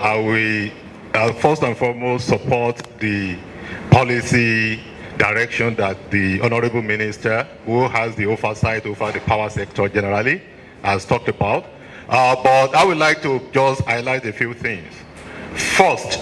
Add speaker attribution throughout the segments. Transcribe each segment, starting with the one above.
Speaker 1: I will first and foremost support the policy direction that the Honorable Minister, who has the oversight over the power sector generally, has talked about. But I would like to just highlight a few things. First,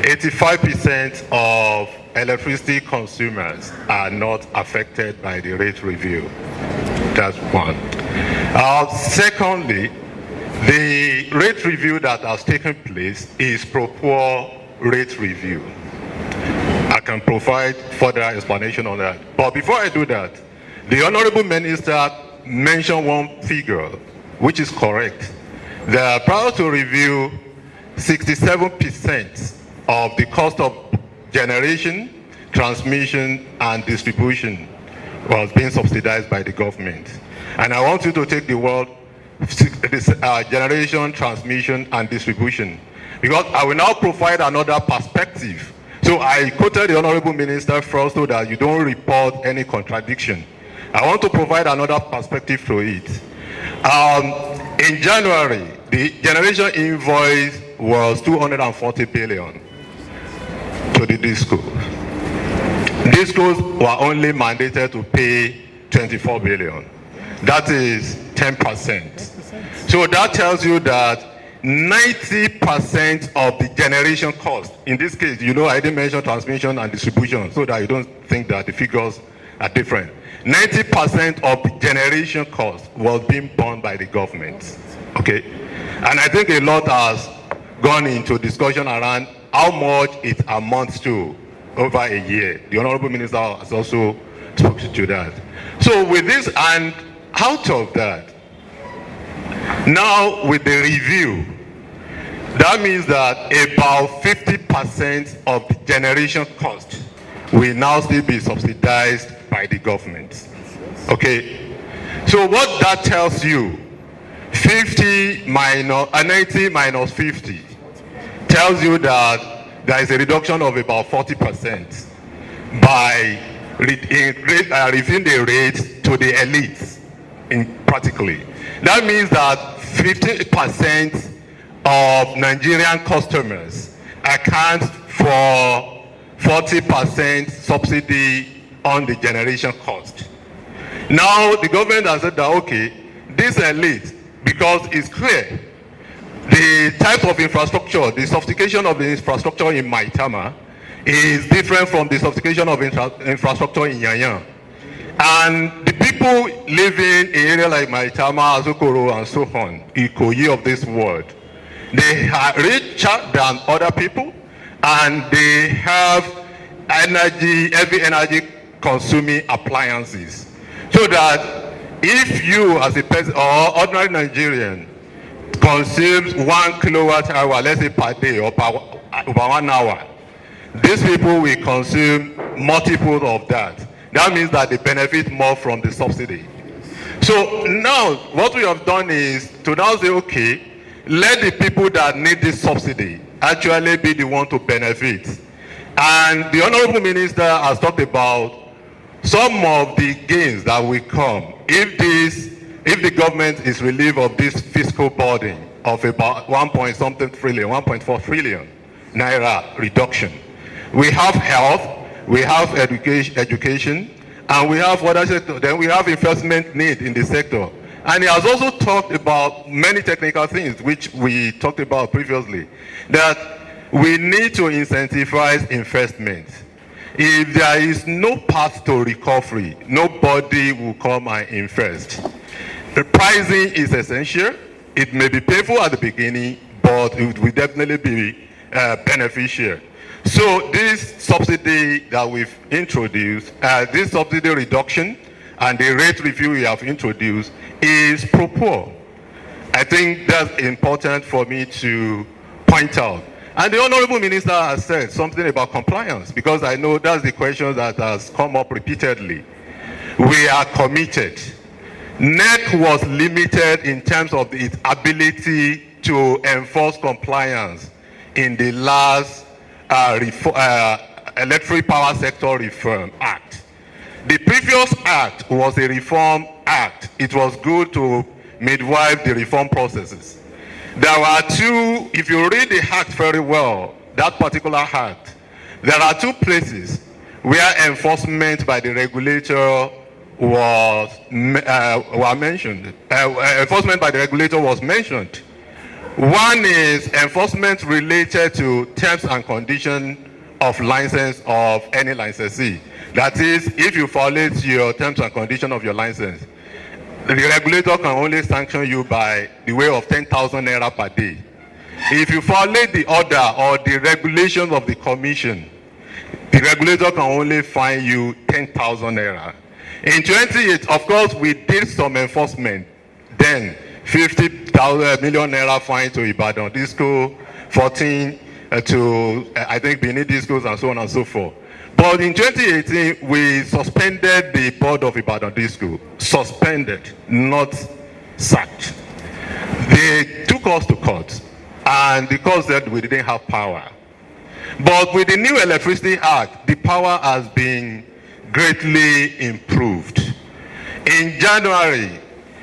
Speaker 1: 85% of electricity consumers are not affected by the rate review. That's one. Secondly, the rate review that has taken place is pro-poor rate review. I can provide further explanation on that. But before I do that, the Honorable Minister mentioned one figure, which is correct. That prior to review, 67% of the cost of generation, transmission, and distribution was being subsidized by the government. And I want you to take the word generation, transmission, and distribution, because I will now provide another perspective. So I quoted the Honorable Minister first so that you don't report any contradiction. I want to provide another perspective to it. In January, the generation invoice was 240 billion to the DISCO. DISCOs were only mandated to pay 24 billion. That is 10%. So that tells you that 90% of the generation cost, in this case, you know, I didn't mention transmission and distribution so that you don't think that the figures are different. 90% of the generation cost was being borne by the government. Okay? And I think a lot has gone into discussion around how much it amounts to over a year. The Honorable Minister has also spoken to that. So with this, and out of that, now with the review, that means that about 50% of the generation cost will now still be subsidized by the government. Okay? So what that tells you, 90 minus 50 tells you that there is a reduction of about 40% by reviewing the rates to the elites practically. That means that 50% of Nigerian customers account for 40% subsidy on the generation cost. Now the government has said that, okay, this elite, because it's clear, the type of infrastructure, the sophistication of the infrastructure in Maitama is different from the sophistication of infrastructure in Yanyan. And the people living in areas like Maitama, Azokoro, and so on, Ikoyi of this world, they are richer than other people, and they have heavy energy consuming appliances. So that if you as a person or ordinary Nigerian consumes 1 kilowatt hour, let's say per day or per 1 hour, these people will consume multiples of that. That means that they benefit more from the subsidy. So now what we have done is to now say, okay, let the people that need this subsidy actually be the one to benefit. And the Honorable Minister has talked about some of the gains that will come if the government is relieved of this fiscal burden of about 1.4 trillion naira reduction. We have health, we have education, and we have other sector. Then we have investment need in the sector. And he has also talked about many technical things which we talked about previously, that we need to incentivize investment. If there is no path to recovery, nobody will come and invest. The pricing is essential. It may be painful at the beginning, but it will definitely be beneficial. So this subsidy that we've introduced, this subsidy reduction and the rate review we have introduced is pro-poor. I think that's important for me to point out. And the Honorable Minister has said something about compliance, because I know that's the question that has come up repeatedly. We are committed. NEC was limited in terms of its ability to enforce compliance in the last Electric Power Sector Reform Act. The previous act was a reform act. It was good to midwife the reform processes. There were two, if you read the act very well, that particular act, there are two places where enforcement by the regulator was mentioned. Enforcement by the regulator was mentioned. One is enforcement related to terms and conditions of license of any licensee. That is, if you violate your terms and conditions of your license, the regulator can only sanction you by the way of 10,000 naira per day. If you violate the order or the regulations of the commission, the regulator can only fine you 10,000 naira. In 28, of course, we did some enforcement. Then 50,000 million naira fine to Ibadan Disco, 14 to I think Benin Discos, and so on and so forth. But in 2018, we suspended the board of Ibadan Disco. Suspended, not sacked. They took us to court, and the court said we didn't have power. But with the new Electricity Act, the power has been greatly improved. In January,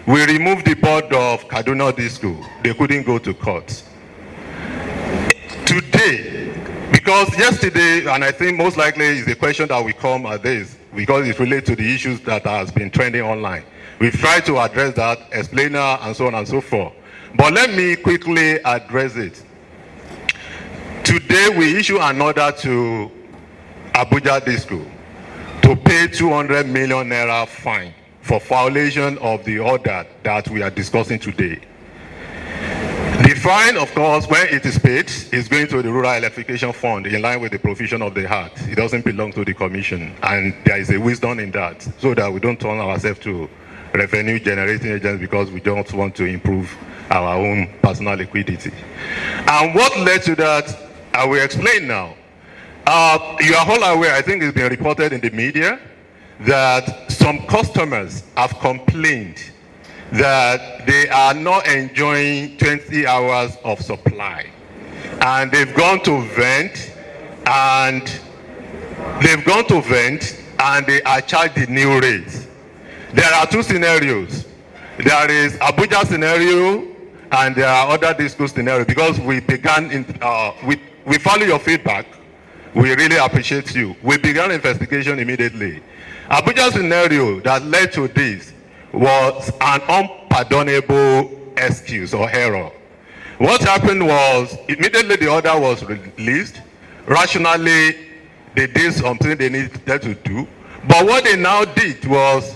Speaker 1: we removed the board of Kaduna Disco. They couldn't go to court. Today, because yesterday, and I think most likely is the question that will come at this, because it relates to the issues that has been trending online. We've tried to address that, explainer, and so on and so forth. But let me quickly address it. Today, we issue an order to Abuja Disco to pay 200 million naira fine for violation of the order that we are discussing today. The fine, of course, when it is paid, is going to the Rural Electrification Fund in line with the provision of the Act. It doesn't belong to the Commission, and there is a wisdom in that, so that we don't turn ourselves to revenue generating agents because we don't want to improve our own personal liquidity. And what led to that, I will explain now. You are all aware, I think it's been reported in the media, that some customers have complained that they are not enjoying 20 hours of supply. And they've gone to vent, and they are charged the new rates. There are two scenarios. There is Abuja scenario, and there are other Disco scenarios, because we began in, we follow your feedback. We really appreciate you. We began investigation immediately. Abuja scenario that led to this was an unpardonable excuse or error. What happened was, immediately the order was released. Rationally, they did something they needed to do. But what they now did was,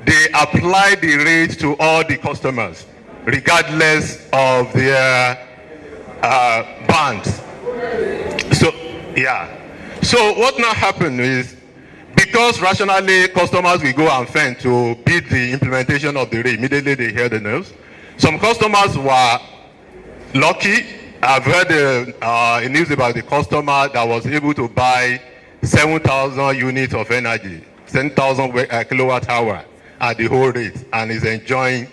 Speaker 1: they applied the rate to all the customers, regardless of their bands. So, yeah. So what now happened is, because rationally customers will go and fend to beat the implementation of the rate, immediately they hear the news. Some customers were lucky. I've heard a news about the customer that was able to buy 7,000 units of energy, 10,000 kilowatt hour at the whole rate, and is enjoying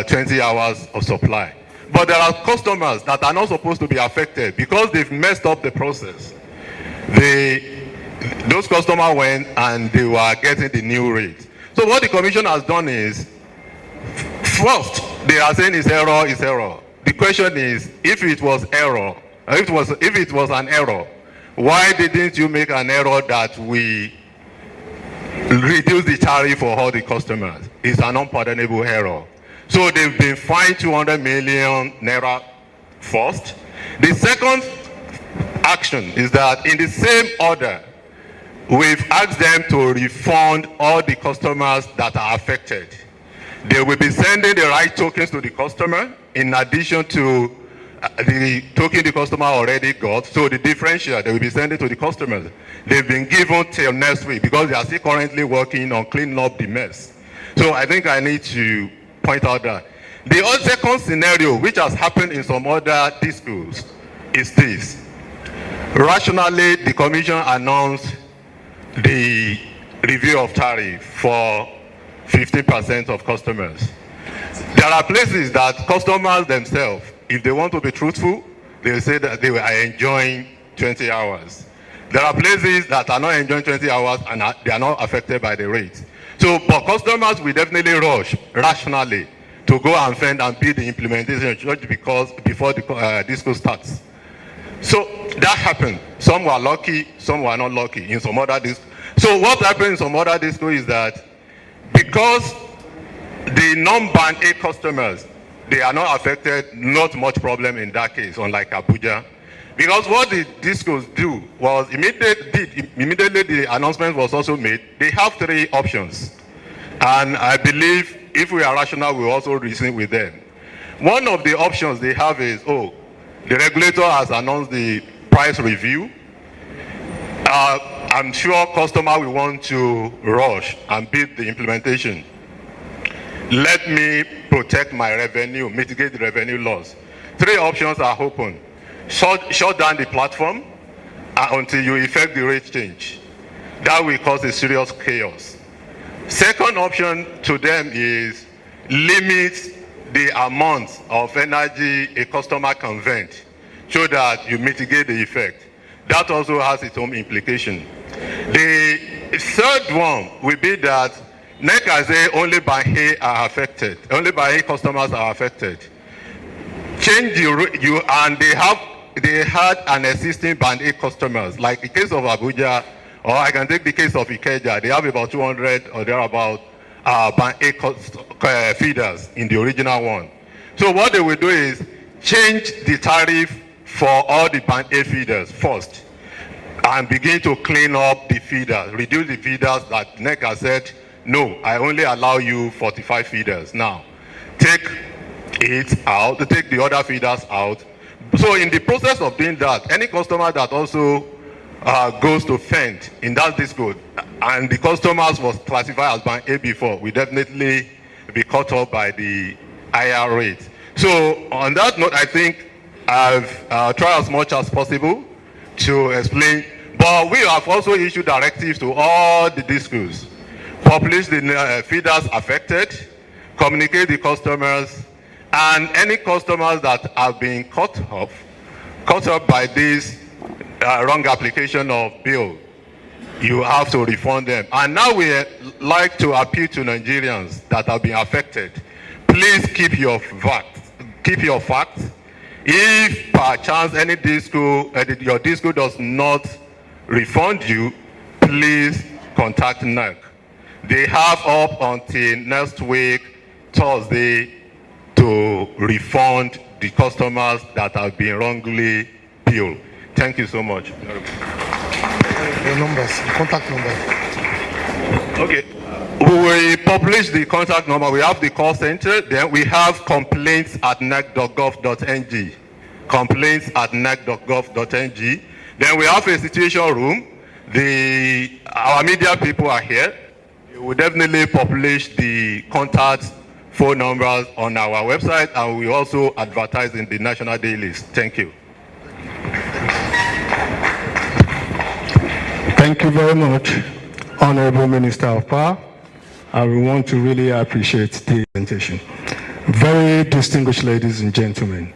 Speaker 1: 20 hours of supply. But there are customers that are not supposed to be affected because they've messed up the process. Those customers went and they were getting the new rate. So what the commission has done is, first, they are saying it's error, it's error. The question is, if it was error, if it was an error, why didn't you make an error that we reduce the tariff for all the customers? It's an unpardonable error. So they've been fined 200 million naira first. The second action is that in the same order, we've asked them to refund all the customers that are affected. They will be sending the right tokens to the customer in addition to the token the customer already got. So the differential they will be sending to the customers. They've been given till next week because they are still currently working on cleaning up the mess. So I think I need to point out that. The second scenario, which has happened in some other discos, is this. Rationally, the commission announced the review of tariff for 15% of customers. There are places that customers themselves, if they want to be truthful, they will say that they are enjoying 20 hours. There are places that are not enjoying 20 hours and they are not affected by the rate. So, but customers will definitely rush rationally to go and fend and build the implementation just because before the disco starts. So that happened. Some were lucky, some were not lucky in some other disco. So what happened in some other disco is that because the non-band A customers, they are not affected, not much problem in that case, unlike Abuja. Because what the discos do was immediately the announcement was also made, they have 3 options. And I believe if we are rational, we'll also reason with them. One of the options they have is, oh, the regulator has announced the price review. I'm sure customer will want to rush and build the implementation. Let me protect my revenue, mitigate the revenue loss. 3 options are open. Shut down the platform until you effect the rate change. That will cause a serious chaos. Second option to them is limit the amount of energy a customer can vent so that you mitigate the effect. That also has its own implication. The third one will be that NECA only by A are affected. Only by A customers are affected. Change and they had an existing band A customers, like the case of Abuja, or I can take the case of Ikeja. They have about 200 or thereabout band A feeders in the original one. So what they will do is change the tariff for all the band A feeders first and begin to clean up the feeders, reduce the feeders that NECA said, no, I only allow you 45 feeders. Now, take it out, take the other feeders out. So in the process of doing that, any customer that also goes to fend in that disco, and the customers was classified as band A before, will definitely be cut off by the higher rate. So on that note, I think I've tried as much as possible to explain, but we have also issued directives to all the discos, publish the feeders affected, communicate the customers, and any customers that have been cut off by this wrong application of bill, you have to refund them. And now we like to appeal to Nigerians that have been affected. Please keep your facts. Keep your facts. If by chance any disco, your disco does not refund you, please contact NEC. They have up until next week, Thursday, to refund the customers that have been wrongly billed. Thank you so much.
Speaker 2: The numbers, the contact number.
Speaker 1: Okay. We will publish the contact number. We have the call center. Then we have complaints@nec.gov.ng. Complaints@nec.gov.ng. Then we have a situation room. Our media people are here. We will definitely publish the contact phone numbers on our website, and we also advertise in the national dailies. Thank you.
Speaker 3: Thank you very much, Honorable Minister of Power. I want to really appreciate the presentation. Very distinguished ladies and gentlemen.